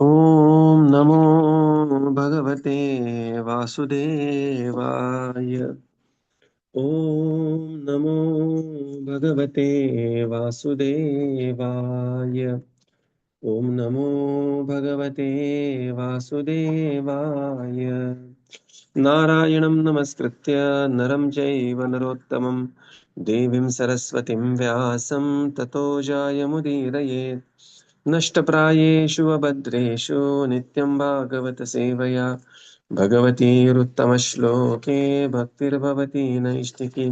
Om Namo Bhagavate Vasudevaya. Om Namo Bhagavate Vasudevaya. Om Namo Bhagavate Vasudevaya. Narayanam Namaskritya Naram Jaiva Narottamam Devim Saraswatim Vyasam Tato Jayamudiraye. नष्टप्रायेषु अभद्रेषु नित्यं भागवत सेवया भगवतीरुत्तमश्लोके भक्तिर्भवति नैष्टिकी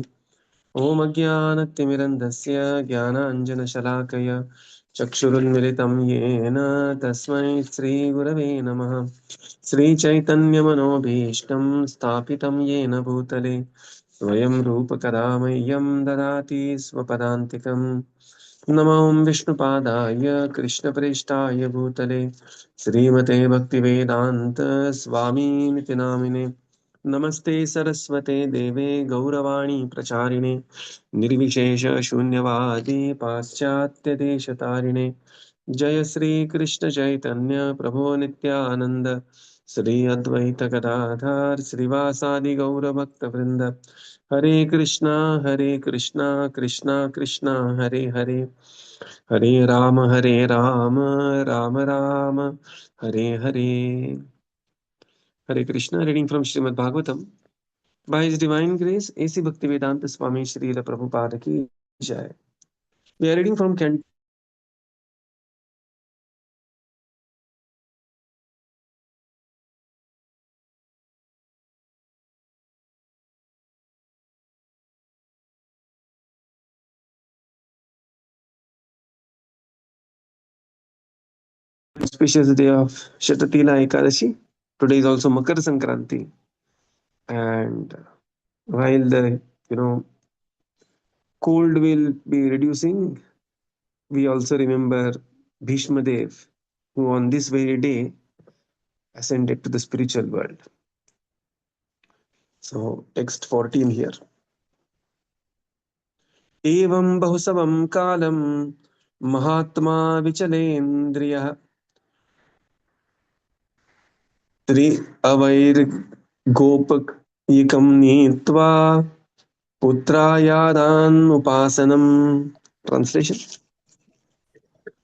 ॐ अज्ञानतिमिरन्धस्य ज्ञानाञ्जनशलाकया चक्षुरुन्मिलितं येन तस्मै श्रीगुरवे नमः श्रीचैतन्यमनोभीष्टं स्थापितं येन भूतले स्वयं रूपकदा मह्यं ददाति स्वपदान्तिकम् नमो विष्णुपादाय कृष्णप्रेष्ठाय भूतले श्रीमते भक्तिवेदान्त स्वामीनिति नामिने नमस्ते सरस्वते देवे गौरवाणी प्रचारिणे निर्विशेष शून्यवादी पाश्चात्यदेशतारिणे जय श्री कृष्ण चैतन्य प्रभो नित्यानंद श्री अद्वैत गदाधर श्रीवासादि गौरभक्तवृंद हरे Krishna Krishna Krishna Hare Hare Hare Ram Ram Ram Hare Hare. Hare Krishna. Reading from Śrīmad Bhāgavatam. By His Divine Grace, A.C. Bhaktivedanta Swami Srila Prabhupada ki jai. We are reading from Canto auspicious day of Shatatila Ekadashi. Today is also Makar Sankranti. And while the cold will be reducing, we also remember Bhishma Dev, who on this very day ascended to the spiritual world. So text 14 here. एवं बहुसवं कालं महात्मा विचलेन्द्रियः त्रि अवैर्गोपयिकं नीत्वा पुत्रायादान् उपासनम्. Translation.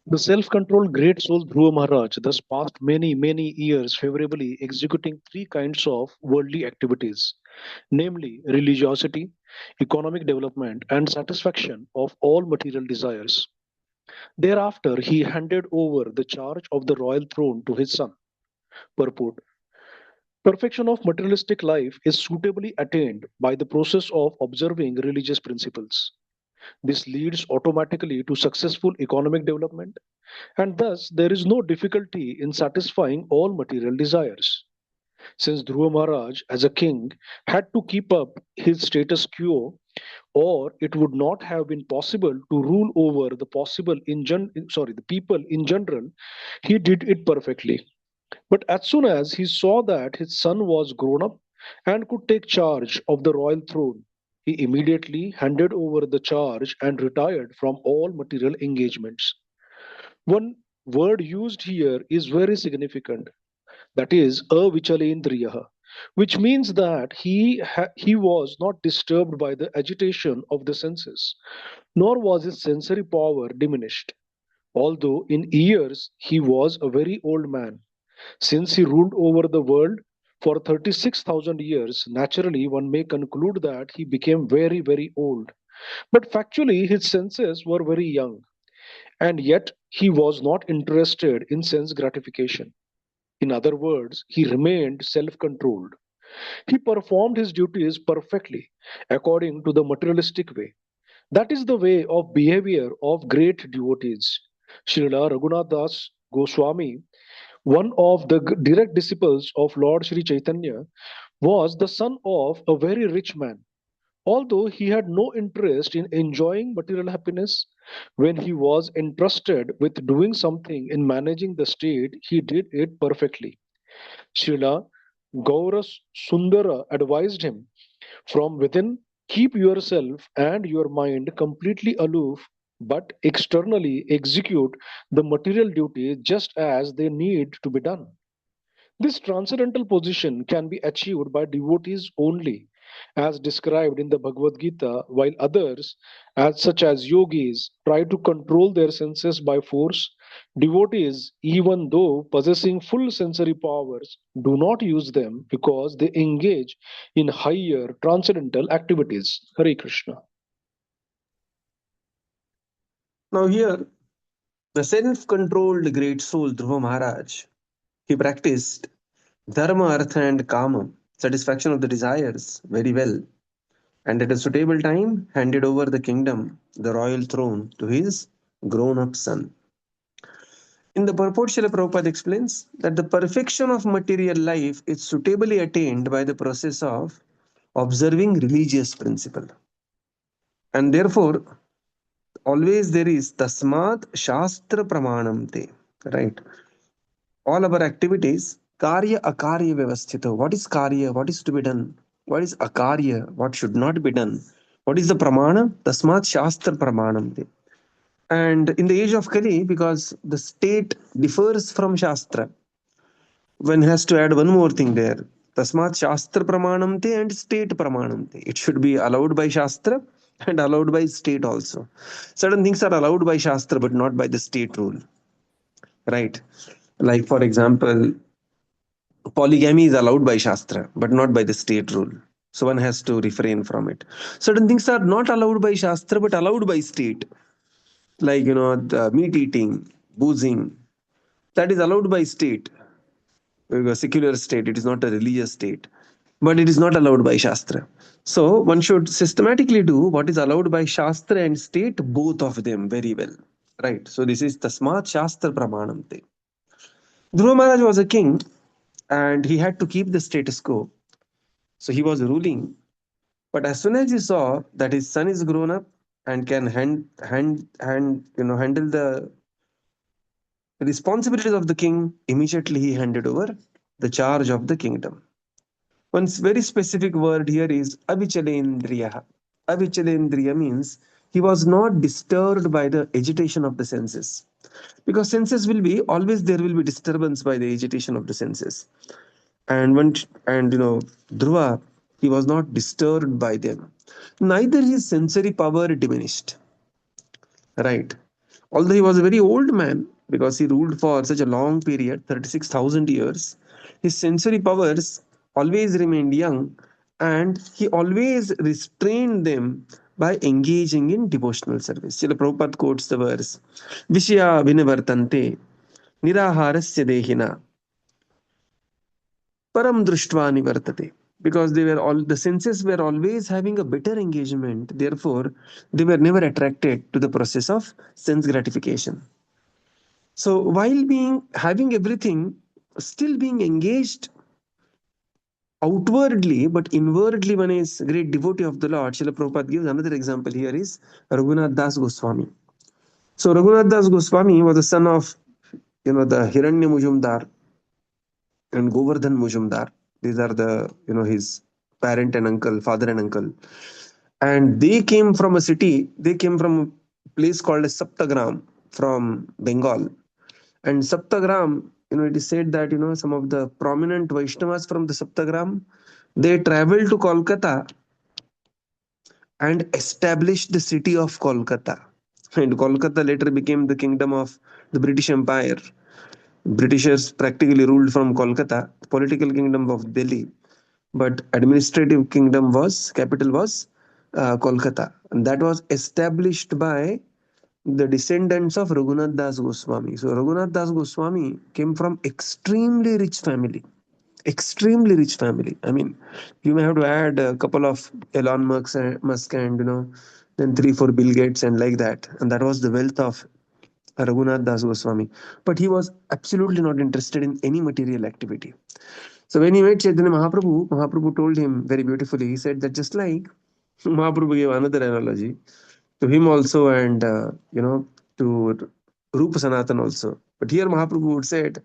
The self-controlled great soul Dhruva Mahārāja thus passed many, many years favorably executing three kinds of worldly activities, namely religiosity, economic development, and satisfaction of all material desires. Thereafter, he handed over the charge of the royal throne to his son. Purport. Perfection of materialistic life is suitably attained by the process of observing religious principles. This leads automatically to successful economic development, and thus there is no difficulty in satisfying all material desires. Since Dhruva Maharaj, as a king, had to keep up his status quo, or it would not have been possible to rule over the people in general, he did it perfectly. But as soon as he saw that his son was grown up and could take charge of the royal throne, he immediately handed over the charge and retired from all material engagements. One word used here is very significant, that is, avichalendriyaha, which means that he was not disturbed by the agitation of the senses, nor was his sensory power diminished. Although in years he was a very old man, since he ruled over the world for 36,000 years, naturally one may conclude that he became very, very old. But factually, his senses were very young, and yet he was not interested in sense gratification. In other words, he remained self controlled. He performed his duties perfectly according to the materialistic way. That is the way of behavior of great devotees. Srila Raghunath Das Goswami, one of the direct disciples of Lord Sri Chaitanya, was the son of a very rich man. Although he had no interest in enjoying material happiness, when he was entrusted with doing something in managing the state, he did it perfectly. Srila Gaura Sundara advised him, from within, keep yourself and your mind completely aloof but externally execute the material duties just as they need to be done. This transcendental position can be achieved by devotees only, as described in the Bhagavad Gita, while others, such as yogis, try to control their senses by force. Devotees, even though possessing full sensory powers, do not use them because they engage in higher transcendental activities. Hare Krishna. Now here, the self-controlled great soul Dhruva Maharaj, he practiced dharma, artha and kāma, satisfaction of the desires, very well, and at a suitable time handed over the kingdom, the royal throne, to his grown-up son. In the purport, Srila Prabhupada explains that the perfection of material life is suitably attained by the process of observing religious principle. And therefore, always there is tasmat shastra pramanamte, right? All our activities, karya akarya vyavasthita. What is karya? What is to be done? What is akarya? What should not be done? What is the pramana? Tasmat shastra pramanamte. And in the age of Kali, because the state differs from Shastra, one has to add one more thing there. Tasmat Shastra Pramanamte and state Pramanamte. It should be allowed by Shastra and allowed by state also. Certain things are allowed by Shastra but not by the state rule. Right? Like, for example, polygamy is allowed by Shastra but not by the state rule. So one has to refrain from it. Certain things are not allowed by Shastra but allowed by state. Like, the meat eating, boozing, that is allowed by state, a secular state. It is not a religious state, but it is not allowed by Shastra. So one should systematically do what is allowed by Shastra and state, both of them very well. Right. So this is Tasmat Shastra Pramanamte. Dhruva Maharaj was a king and he had to keep the status quo. So he was ruling. But as soon as he saw that his son is grown up and can handle the responsibilities of the king, immediately he handed over the charge of the kingdom. One very specific word here is avichalendriya. Avichalendriya means he was not disturbed by the agitation of the senses. Because senses will be always, there will be disturbance by the agitation of the senses. And Dhruva, he was not disturbed by them. Neither his sensory power diminished. Right. Although he was a very old man, because he ruled for such a long period, 36,000 years, his sensory powers always remained young and he always restrained them by engaging in devotional service. Srila Prabhupada quotes the verse, Vishya vinivartante niraharasya dehina param drushtva nivartate. Because they were all, the senses were always having a better engagement, therefore they were never attracted to the process of sense gratification. So while being having everything, still being engaged outwardly, but inwardly one is a great devotee of the Lord. Srila Prabhupada gives another example here is Raghunath Das Goswami. So Raghunath Das Goswami was the son of the Hiranya Mujumdar and Govardhan Mujumdar. These are the his parent and uncle, father and uncle. And they came from a city, they came from a place called as Saptagram from Bengal. And Saptagram, it is said that, some of the prominent Vaishnavas from the Saptagram, they traveled to Kolkata and established the city of Kolkata. And Kolkata later became the kingdom of the British Empire. Britishers practically ruled from Kolkata, political kingdom of Delhi, but administrative capital was Kolkata. And that was established by the descendants of Raghunath Das Goswami. So Raghunath Das Goswami came from extremely rich family. Extremely rich family. I mean, you may have to add a couple of Elon Musk and then 3, 4 Bill Gates and like that. And that was the wealth of Raghunath Das Goswami. But he was absolutely not interested in any material activity. So when he met Chaitanya Mahaprabhu, Mahaprabhu told him very beautifully, he said that just like Mahaprabhu gave another analogy to him also and, to Rupa Sanatan also. But here Mahaprabhu would said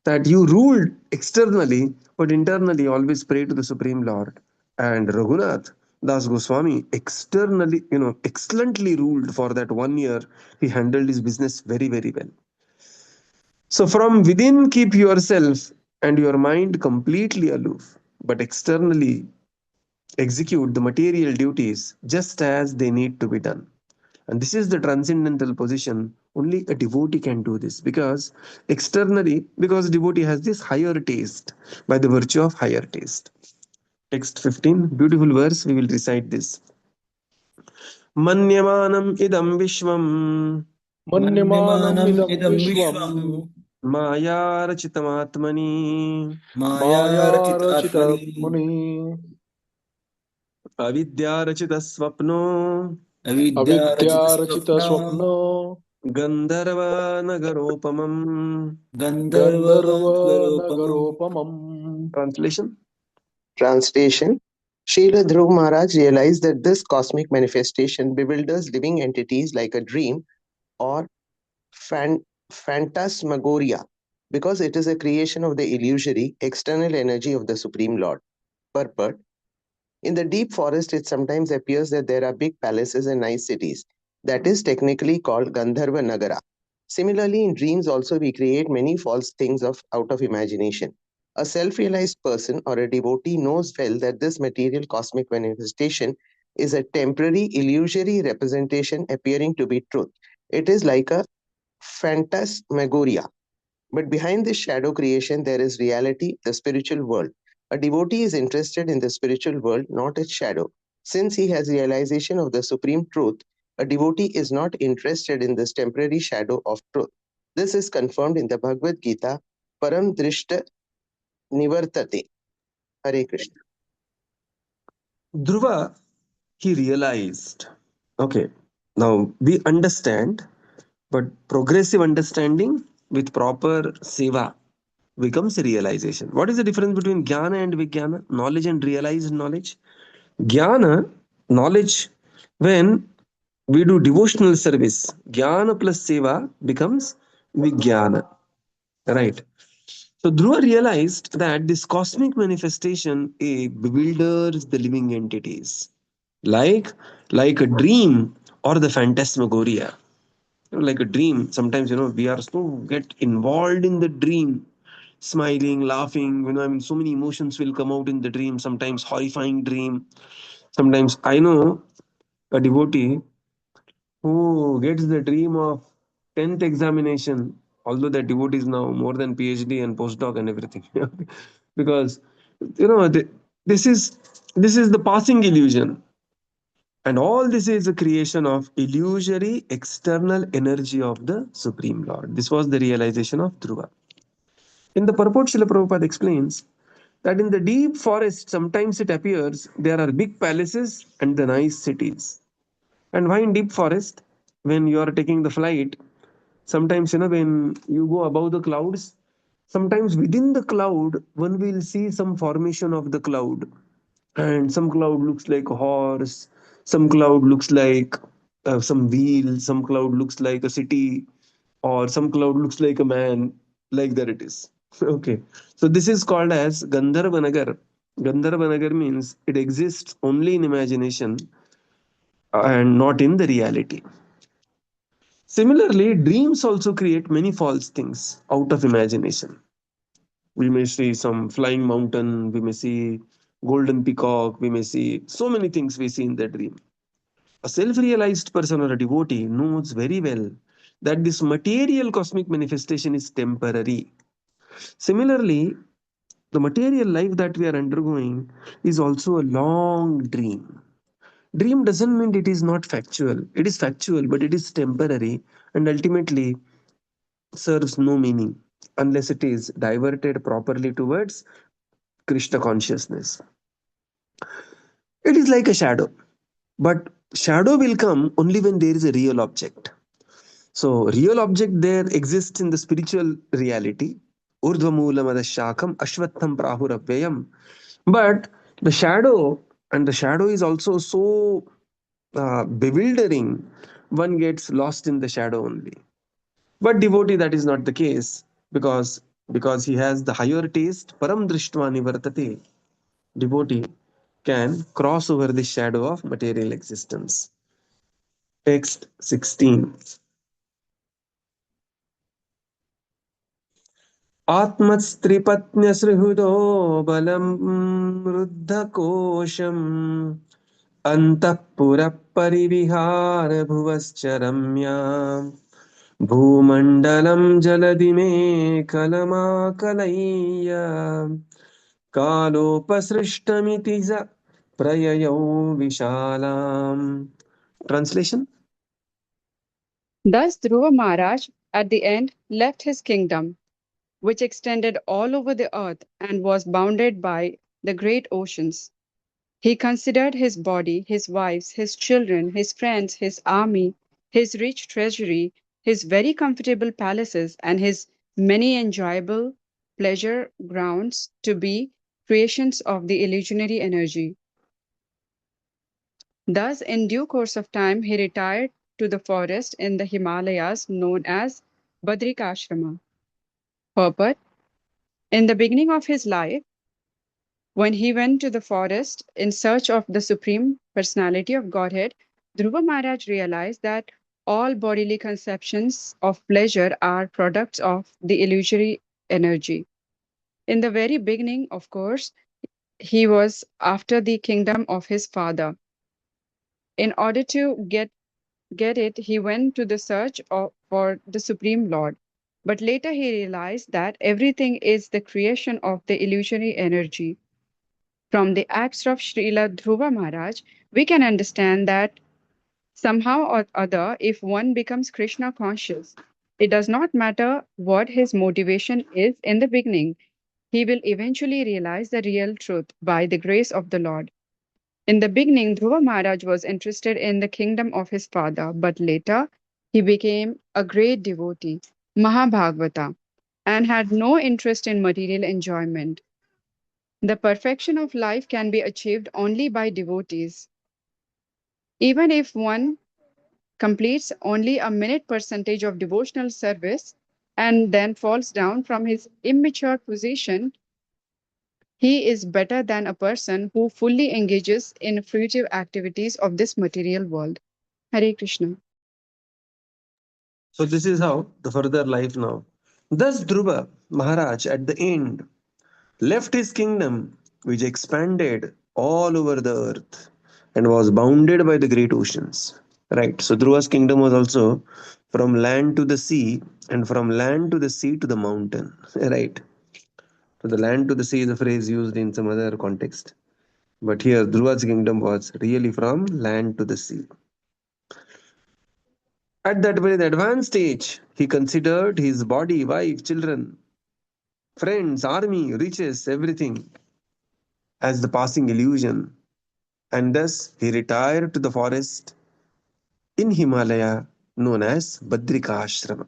that you ruled externally, but internally always pray to the Supreme Lord. And Raghunath, Das Goswami externally, excellently ruled for that 1 year. He handled his business very, very well. So from within, keep yourself and your mind completely aloof, but externally execute the material duties just as they need to be done. And this is the transcendental position. Only a devotee can do this, because externally, because devotee has this higher taste by the virtue of higher taste. Text 15, beautiful verse, we will recite this. Manyamanam idam vishwam Manyamanam मन्यमानम् idam इदं vishwam विश्वम् mayarachitamatmani मायारचितात्मनि mayarachitaatmani avidyarachitasvapno avidyarachita अविद्यारचितस्वप्ना swapna gandharvanagaropamam. gandharva गन्धर्वनगरोपमम्. nagaropamam. Translation. Translation. Srila Dhruva Mahārāja realized that this cosmic manifestation bewilders living entities like a dream or phantasmagoria, because it is a creation of the illusory external energy of the Supreme Lord. Purport. In the deep forest, it sometimes appears that there are big palaces and nice cities. That is technically called Gandharva Nagara. Similarly, in dreams also we create many false things out of imagination. A self-realized person or a devotee knows well that this material cosmic manifestation is a temporary illusory representation appearing to be truth. It is like a phantasmagoria. But behind this shadow creation, there is reality, the spiritual world. A devotee is interested in the spiritual world, not its shadow. Since he has realization of the supreme truth, a devotee is not interested in this temporary shadow of truth. This is confirmed in the Bhagavad Gita, Param Drishta Nivartate. Hare Krishna. Dhruva, he realized. Okay, now we understand, but progressive understanding with proper seva becomes a realization. What is the difference between jnana and vijnana? Knowledge and realized knowledge. Jnana, knowledge, when we do devotional service, jnana plus seva becomes vijnana. Right. So Dhruva realized that this cosmic manifestation bewilders the living entities, like like a dream or the phantasmagoria. Like a dream, sometimes we are so get involved in the dream, smiling, laughing. I mean, so many emotions will come out in the dream. Sometimes horrifying dream. Sometimes I know a devotee who gets the dream of 10th examination, although that devotee is now more than PhD and postdoc and everything. Because this is this is the passing illusion, and all this is a creation of illusory external energy of the Supreme Lord. This was the realization of Dhruva. In the purport, Srila Prabhupada explains that in the deep forest, sometimes it appears there are big palaces and the nice cities. And why in deep forest? When you are taking the flight, sometimes when you go above the clouds, sometimes within the cloud, one will see some formation of the cloud. And some cloud looks like a horse, some cloud looks like some wheel, some cloud looks like a city, or some cloud looks like a man, like that it is. Okay, so this is called as Gandharva Nagar. Gandharva Nagar means it exists only in imagination and not in the reality. Similarly, dreams also create many false things out of imagination. We may see some flying mountain, we may see golden peacock, we may see so many things we see in the dream. A self realized person or a devotee knows very well that this material cosmic manifestation is temporary. Similarly, the material life that we are undergoing is also a long dream. Dream doesn't mean it is not factual. It is factual, but it is temporary and ultimately serves no meaning unless it is diverted properly towards Krishna consciousness. It is like a shadow, but shadow will come only when there is a real object. So, real object there exists in the spiritual reality. Urdhvamulamada ashvatham prahuravyayam. But the shadow, and the shadow is also so bewildering, one gets lost in the shadow only. But devotee, that is not the case, because he has the higher taste. Param drishtva nivartate. Devotee can cross over the shadow of material existence. Text 16. आत्मस्त्रिपत्न्यसृहृदो बलं रुद्धकोशम् अन्तःपुरपरिविहार भुवश्च भूमण्डलं जलदिमेकलमाकलय्य कालोपसृष्टमिति स प्रययौ विशालाम्. Translation. Thus Dhruva Mahārāja at the end left his kingdom, which extended all over the earth and was bounded by the great oceans. He considered his body, his wives, his children, his friends, his army, his rich treasury, his very comfortable palaces, and his many enjoyable pleasure grounds to be creations of the illusionary energy. Thus, in due course of time, he retired to the forest in the Himalayas known as Badarikāśrama. Purport: in the beginning of his life, when he went to the forest in search of the Supreme Personality of Godhead, Dhruva Mahārāja realized that all bodily conceptions of pleasure are products of the illusory energy. In the very beginning, of course, he was after the kingdom of his father. In order to get it, he went to the search for the Supreme Lord. But later he realized that everything is the creation of the illusory energy. From the acts of Srila Dhruva Mahārāja, we can understand that somehow or other, if one becomes Kṛṣṇa conscious, it does not matter what his motivation is in the beginning, he will eventually realize the real truth by the grace of the Lord. In the beginning, Dhruva Mahārāja was interested in the kingdom of his father, but later he became a great devotee, Mahabhagavata, and had no interest in material enjoyment. The perfection of life can be achieved only by devotees. Even if one completes only a minute percentage of devotional service and then falls down from his immature position, he is better than a person who fully engages in fruitive activities of this material world. Hare Krishna. So this is how the further life now. Thus Dhruva Maharaj at the end left his kingdom, which expanded all over the earth and was bounded by the great oceans. Right. So Dhruva's kingdom was also from land to the sea and from land to the sea to the mountain. Right. So the land to the sea is a phrase used in some other context. But here Dhruva's kingdom was really from land to the sea. At that very advanced stage, he considered his body, wife, children, friends, army, riches, everything as the passing illusion. And thus he retired to the forest in Himalaya known as Badarikāśrama.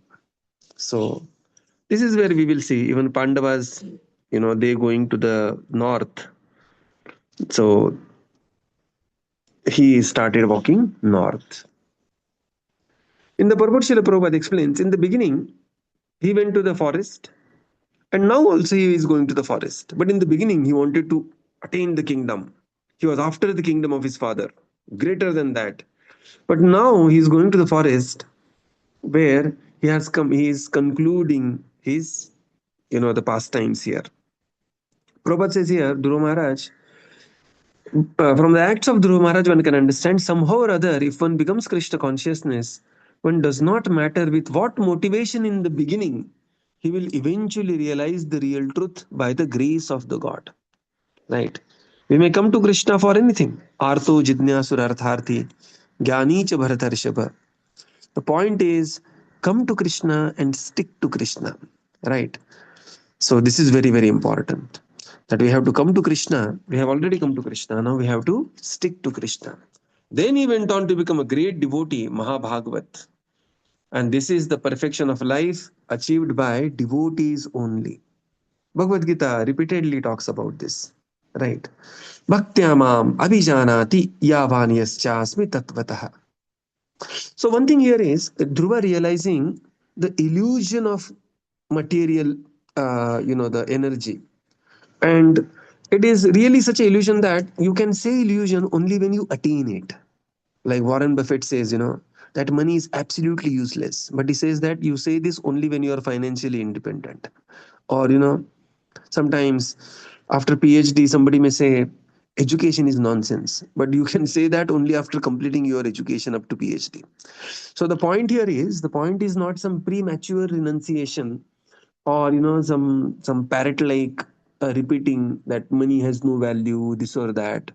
So this is where we will see even Pandavas, they going to the north. So he started walking north. In the purport, Srila Prabhupada explains, in the beginning, he went to the forest, and now also he is going to the forest. But in the beginning, he wanted to attain the kingdom. He was after the kingdom of his father, greater than that. But now he is going to the forest where he is concluding his, the pastimes here. Prabhupada says here, Dhruva Maharaj, from the acts of Dhruva Maharaj, one can understand somehow or other, if one becomes Kṛṣṇa consciousness, one does not matter with what motivation in the beginning, he will eventually realize the real truth by the grace of the God. Right? We may come to Kṛṣṇa for anything. Artho jidnyasur artharthi, jnani cha bharatarshava. The point is, come to Kṛṣṇa and stick to Kṛṣṇa. Right? So this is very, very important. That we have to come to Kṛṣṇa. We have already come to Kṛṣṇa. Now we have to stick to Kṛṣṇa. Then he went on to become a great devotee, Mahabhagavat. And this is the perfection of life achieved by devotees only. Bhagavad Gita repeatedly talks about this. Right? Bhaktyamam abhijanati yavanyascha tattvataha. So one thing here is Dhruva realizing the illusion of material, the energy. And It is really such an illusion that you can say illusion only when you attain it. Like Warren Buffett says, that money is absolutely useless. But he says that you say this only when you are financially independent. Or, sometimes after PhD, somebody may say, education is nonsense. But you can say that only after completing your education up to PhD. So the point is not some premature renunciation or some parrot like repeating that money has no value, this or that.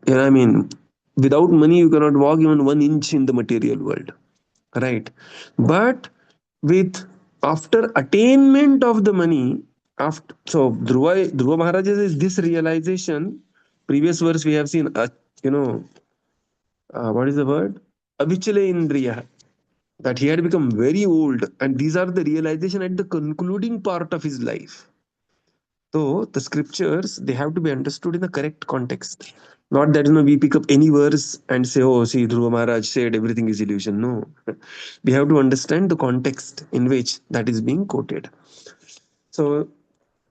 I mean, without money you cannot walk even 1 inch in the material world, right? But with after attainment of the money, after so Dhruva Mahārāja is this realization. Previous verse we have seen, you know what is the word, avichale indriya, that he had become very old, and these are the realization at the concluding part of his life. So the scriptures, they have to be understood in the correct context. Not that we pick up any verse and say, "Oh, see, Dhruva Maharaj said everything is illusion." No, we have to understand the context in which that is being quoted. So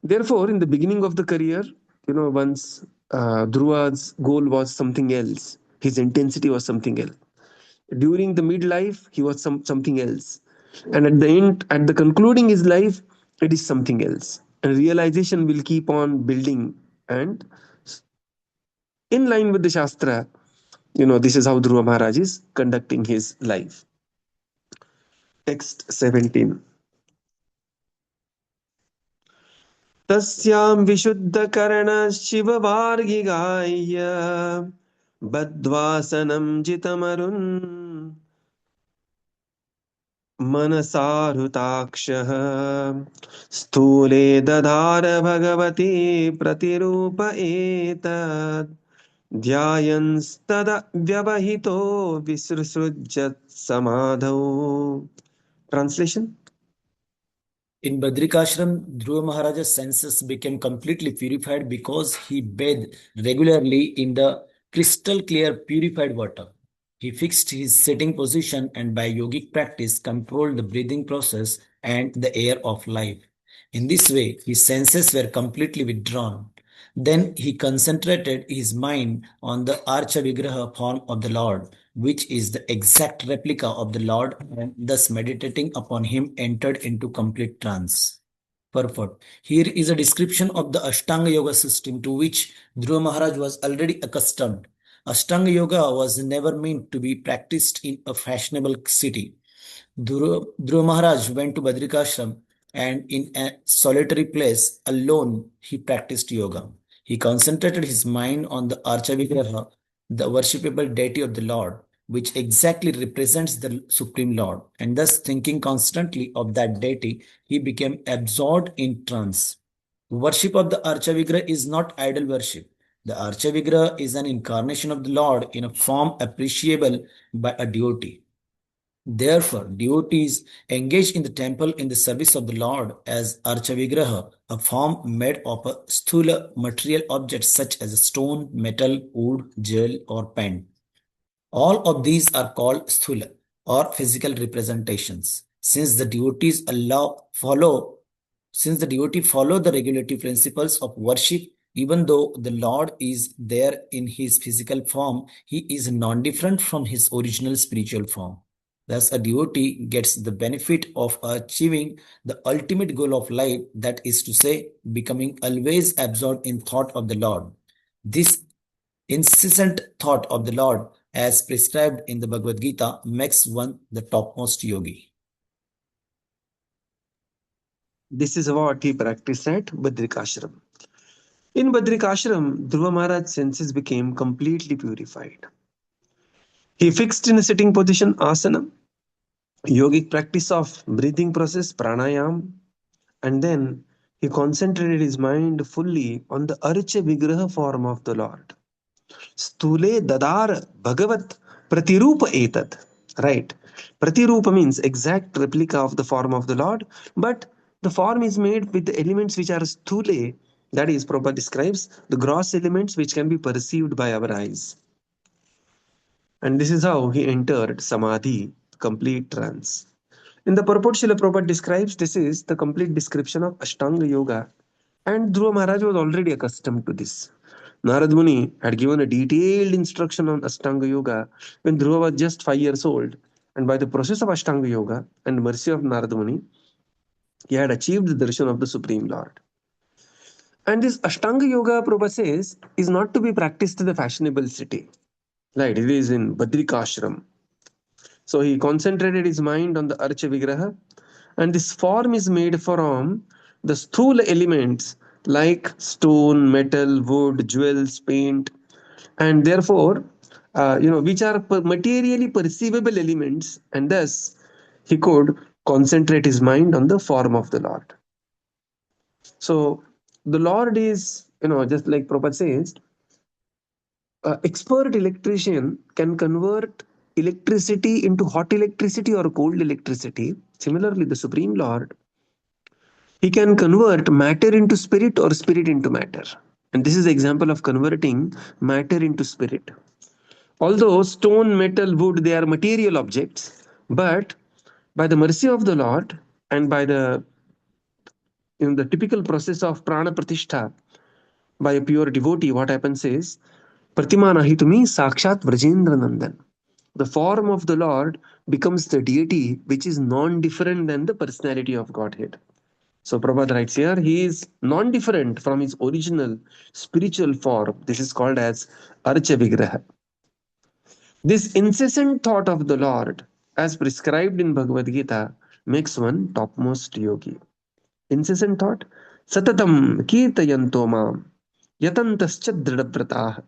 therefore, in the beginning of the career, once Dhruva's goal was something else, his intensity was something else. During the midlife, he was something else, and at the end, at the concluding his life, it is something else. And realization will keep on building, and in line with the Shastra, this is how Dhruva Maharaj is conducting his life. Text 17. Tasyam Vishuddhakarana Shivavargigaya Badvasanam Jitamarun मनसारुताक्षः स्थूले दधार Bhagwati प्रतिरूप एतत् ध्यायंस्तद व्यवहितो विसृसृज्यत् समाधौ. Translation. In Badarikāśrama, Dhruva Mahāraja's senses became completely purified because he bathed regularly in the crystal clear purified water. He fixed his sitting position and by yogic practice controlled the breathing process and the air of life. In this way, his senses were completely withdrawn. Then he concentrated his mind on the arcā-vigraha form of the Lord, which is the exact replica of the Lord, and thus meditating upon him entered into complete trance. Purport. Here is a description of the Ashtanga Yoga system to which Dhruva Maharaj was already accustomed. Ashtanga Yoga was never meant to be practiced in a fashionable city. Dhruva Maharaj went to Badarikāśrama and in a solitary place alone he practiced yoga. He concentrated his mind on the arcā-vigraha, the worshipable deity of the Lord, which exactly represents the Supreme Lord, and thus thinking constantly of that deity, he became absorbed in trance. Worship of the arcā-vigraha is not idol worship. The arcā-vigraha is an incarnation of the Lord in a form appreciable by a devotee. Therefore, devotees engage in the temple in the service of the Lord as arcā-vigraha, a form made of a sthula material objects such as a stone, metal, wood, jewel, or pen. All of these are called sthula or physical representations. Since the devotee follow the regulative principles of worship, even though the Lord is there in his physical form, he is non-different from his original spiritual form. Thus, a devotee gets the benefit of achieving the ultimate goal of life, that is to say, becoming always absorbed in thought of the Lord. This incessant thought of the Lord, as prescribed in the Bhagavad Gita, makes one the topmost yogi. This is what he practiced at Badarikāśrama. In Badarikāśrama, Dhruva Maharaj's senses became completely purified. He fixed in a sitting position, asana, yogic practice of breathing process, pranayam, and then he concentrated his mind fully on the arcā-vigraha form of the Lord. Stule dadar bhagavat pratirupa etat. Right. Pratirupa means exact replica of the form of the Lord, but the form is made with the elements which are sthule, that is, Prabhupada describes the gross elements which can be perceived by our eyes. And this is how he entered samadhi, complete trance. In the purport, Srila Prabhupada describes this is the complete description of Ashtanga Yoga, And Dhruva Maharaj was already accustomed to this. Narad Muni had given a detailed instruction on Ashtanga Yoga when Dhruva was just 5 years old. And by the process of Ashtanga Yoga and mercy of Narad Muni, he had achieved the darshan of the Supreme Lord. And this Ashtanga Yoga, Prabhupada says, is not to be practiced in the fashionable city. Right, it is in Badarikāśrama. So he concentrated his mind on the arcā-vigraha, and this form is made from the sthula elements like stone, metal, wood, jewels, paint, and therefore, which are materially perceivable elements, and thus he could concentrate his mind on the form of the Lord. So the Lord is, just like Prabhupada says, expert electrician can convert electricity into hot electricity or cold electricity. Similarly, the Supreme Lord, he can convert matter into spirit or spirit into matter. And this is the example of converting matter into spirit. Although stone, metal, wood, they are material objects, but by the mercy of the Lord and by the in the typical process of prana pratishtha by a pure devotee, what happens is Pratimana Sakshat Vrajendra Nandan. The form of the Lord becomes the deity which is non-different than the personality of Godhead. So Prabhupada writes here, he is non-different from his original spiritual form. This is called as arcā-vigraha. This incessant thought of the Lord, as prescribed in Bhagavad Gita, makes one topmost yogi. Incessant thought, satatam kirtayanto mam, yatantascha dridavratah,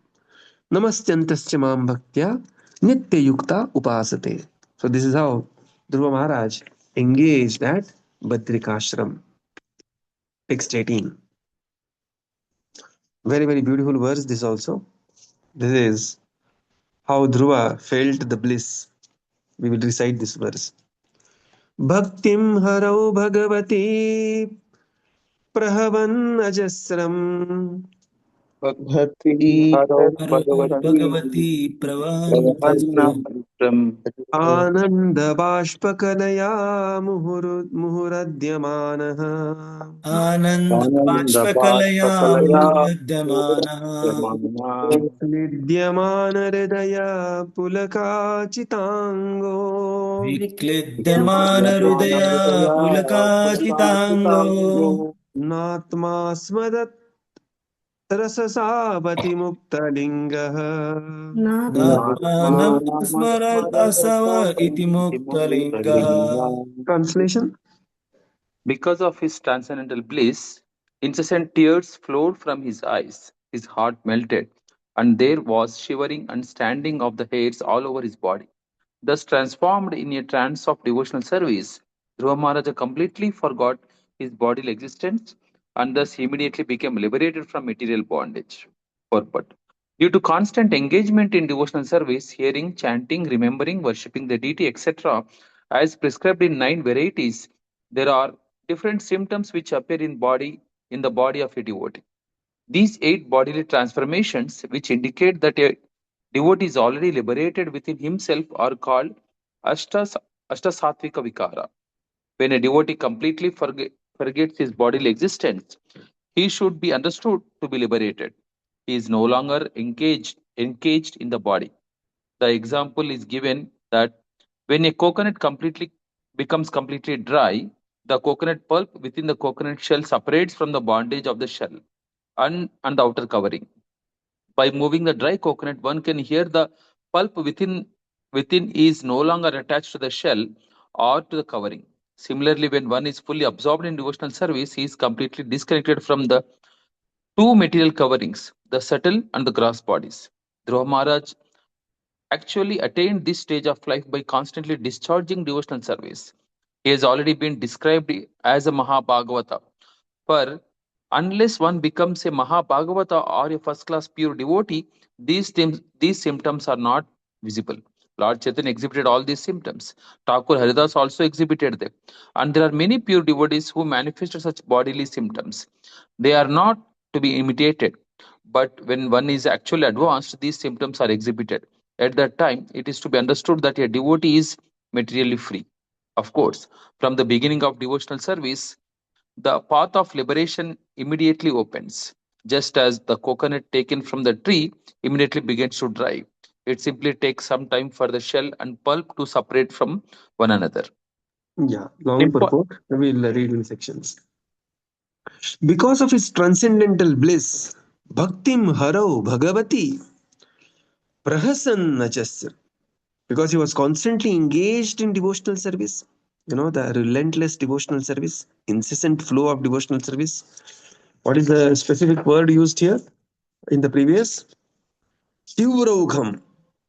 namastyantascha mam bhaktya, nitya yukta upasate. So this is how Dhruva Maharaj engaged at Badarikāśrama. Text 18. Very, very beautiful verse this also. This is how Dhruva felt the bliss. We will recite this verse. Bhaktim harau bhagavati prahavan ajasram Bhakti Haro Bhagavati Pravan Pravannatam ananda bashpakalaya muhuradhyamanaha Anand Ananda Bashpakalaya Bhaspakalaya Muhuradhyamana Yamana viklidhyamana hridaya pulakachitango Viklidyamana Hridaya Pulakachitango natma smadat rasasavati muktalingah. Natmanam Smarat Asava Iti Muktalingaha. Translation. Because of his transcendental bliss, incessant tears flowed from his eyes. His heart melted, and there was shivering and standing of the hairs all over his body. Thus transformed in a trance of devotional service, Dhruva Mahāraja completely forgot his bodily existence and thus immediately became liberated from material bondage. Purport. Due to constant engagement in devotional service, hearing, chanting, remembering, worshipping the deity, etc., as prescribed in 9 varieties, there are different symptoms which appear in the body of a devotee. These 8 bodily transformations, which indicate that a devotee is already liberated within himself, are called Ashtasattvika Vikara. When a devotee completely forgets his bodily existence, he should be understood to be liberated. He is no longer engaged in the body. The example is given that when a coconut becomes completely dry, the coconut pulp within the coconut shell separates from the bondage of the shell and the outer covering. By moving the dry coconut, one can hear the pulp within is no longer attached to the shell or to the covering. Similarly, when one is fully absorbed in devotional service, he is completely disconnected from the 2 material coverings, the subtle and the gross bodies. Dhruva Maharaj actually attained this stage of life by constantly discharging devotional service. He has already been described as a Mahabhagavata. For unless one becomes a Mahabhagavata or a first class pure devotee, these symptoms are not visible. Lord Chaitanya exhibited all these symptoms. Thakur Haridas also exhibited them. And there are many pure devotees who manifested such bodily symptoms. They are not to be imitated. But when one is actually advanced, these symptoms are exhibited. At that time, it is to be understood that a devotee is materially free. Of course, from the beginning of devotional service, the path of liberation immediately opens, just as the coconut taken from the tree immediately begins to dry. It simply takes some time for the shell and pulp to separate from one another. Yeah, long purport. We'll read in sections. Because of his transcendental bliss, Bhaktim Harau Bhagavati Prahasan Nachasya. Because he was constantly engaged in devotional service, the relentless devotional service, incessant flow of devotional service. What is the specific word used here in the previous? Tivraugham,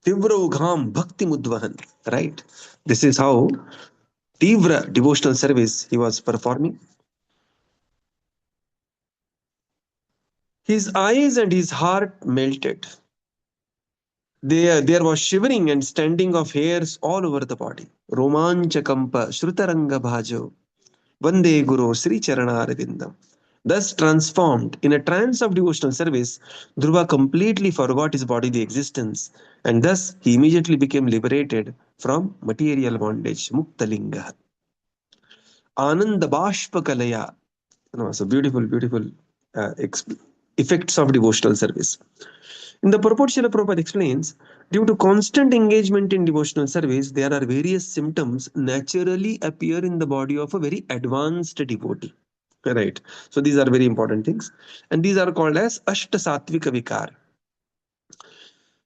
Tivraugham Bhakti Mudvahan, right? This is how Tivra devotional service he was performing. His eyes and his heart melted. There was shivering and standing of hairs all over the body. Romanchakampa Shrutaranga Bhajo Vande Guru Sri Charanarvindam. Thus transformed in a trance of devotional service, Dhruva completely forgot his bodily existence, and thus he immediately became liberated from material bondage. Muktalinga. Ananda Bashpa Kalaya. So beautiful, beautiful effects of devotional service. In the purport, Srila Prabhupada explains, due to constant engagement in devotional service, there are various symptoms naturally appear in the body of a very advanced devotee. Right. So these are very important things. And these are called as Ashta Sattvika Vikar.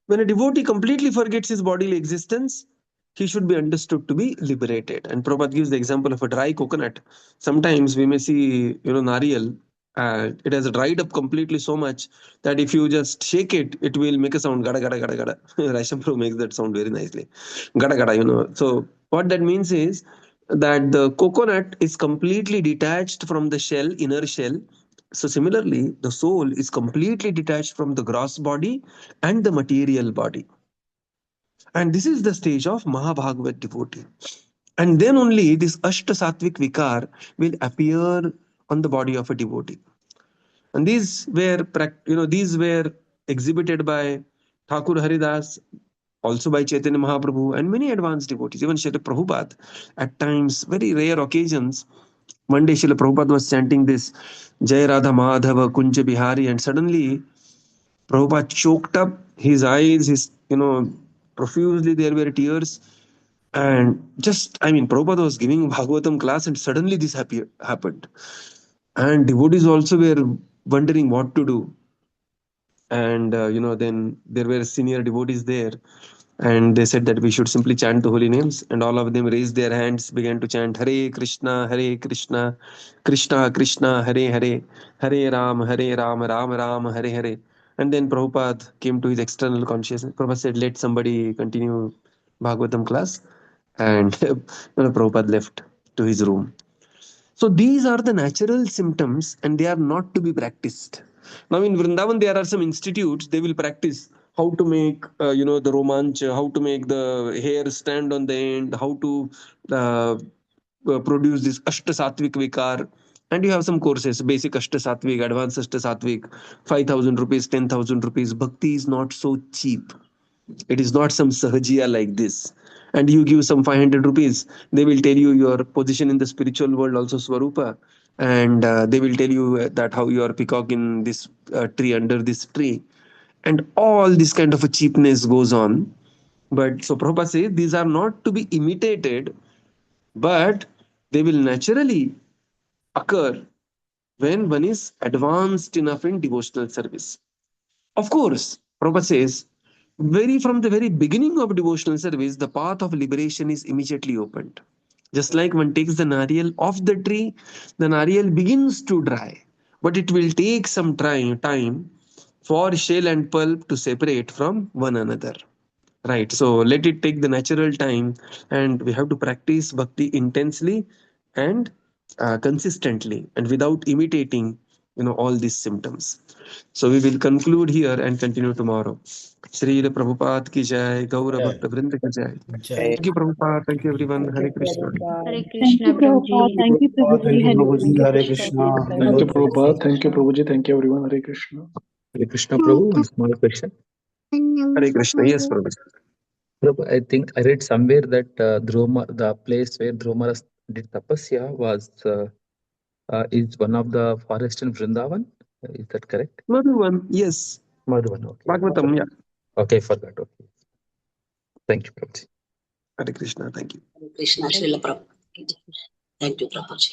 When a devotee completely forgets his bodily existence, he should be understood to be liberated. And Prabhupada gives the example of a dry coconut. Sometimes we may see, nariyal, it has dried up completely so much that if you just shake it, it will make a sound, gada, gada, gada, gada. Raishampro makes that sound very nicely. Gada, gada, So what that means is that the coconut is completely detached from the shell, inner shell. So similarly, the soul is completely detached from the gross body and the material body. And this is the stage of Mahabhagavat devotee. And then only this Ashta Sattvic Vikar will appear on the body of a devotee. And these were exhibited by Thakur Haridas, also by Chaitanya Mahaprabhu, and many advanced devotees, even Srila Prabhupada. At times, very rare occasions, one day Srila Prabhupada was chanting this Jai Radha Madhava Kunja Bihari, and suddenly Prabhupada choked up his eyes, profusely there were tears. And Prabhupada was giving Bhagavatam class, and suddenly this happened. And devotees also were wondering what to do. And, then there were senior devotees there. And they said that we should simply chant the holy names. And all of them raised their hands, began to chant Hare Krishna, Krishna Krishna, Hare Hare, Hare Ram, Ram Ram, Hare Hare. And then Prabhupada came to his external consciousness. Prabhupada said, let somebody continue Bhagavatam class. And Prabhupada left to his room. So these are the natural symptoms, and they are not to be practiced. Now in Vrindavan, there are some institutes, they will practice how to make, the romancha, how to make the hair stand on the end, how to produce this Ashta Sattvic Vikar. And you have some courses, basic Ashta Sattvic, advanced Ashta Sattvic, 5,000 rupees, 10,000 rupees. Bhakti is not so cheap. It is not some sahajiya like this. And you give some 500 rupees, they will tell you your position in the spiritual world, also Swarupa. And they will tell you that how you are peacock in this tree, under this tree. And all this kind of a cheapness goes on. But so Prabhupada says these are not to be imitated, but they will naturally occur when one is advanced enough in devotional service. Of course, Prabhupada says, from the very beginning of devotional service, the path of liberation is immediately opened. Just like one takes the nariyal off the tree, the nariyal begins to dry. But it will take some time for shell and pulp to separate from one another. Right. So let it take the natural time, and we have to practice bhakti intensely and consistently, and without imitating, all these symptoms. So we will conclude here and continue tomorrow. Shri Prabhupada ki jai, Gaura Yeah. Bhakta Vrinda ki jai. Jai. Thank you, Prabhupada. Thank you, everyone. Hare Krishna. Hare Thank you, Krishna, Prabhupada. Prabhuji. Thank you, Prabhuji. Thank you, Hare Prabhuji. Krishna. Hare Krishna. Thank you, Prabhupada. Thank you, Prabhuji. Thank you, everyone. Hare Krishna. Hare Krishna, Prabhu. One small question. Hare Krishna. Yes, Prabhupada. Prabhu, I think I read somewhere that the place where Dhruva Mahārāja did tapasya was is one of the forest in Vrindavan. Is that correct? Madhuvan, yes. Madhuvan, okay. Bhagavatam, yeah. Okay, forgot. Okay. Thank you, Prabhuji. Hare Krishna, thank you. Krishna, Srila Prabhupada. Thank you, Prabhuji.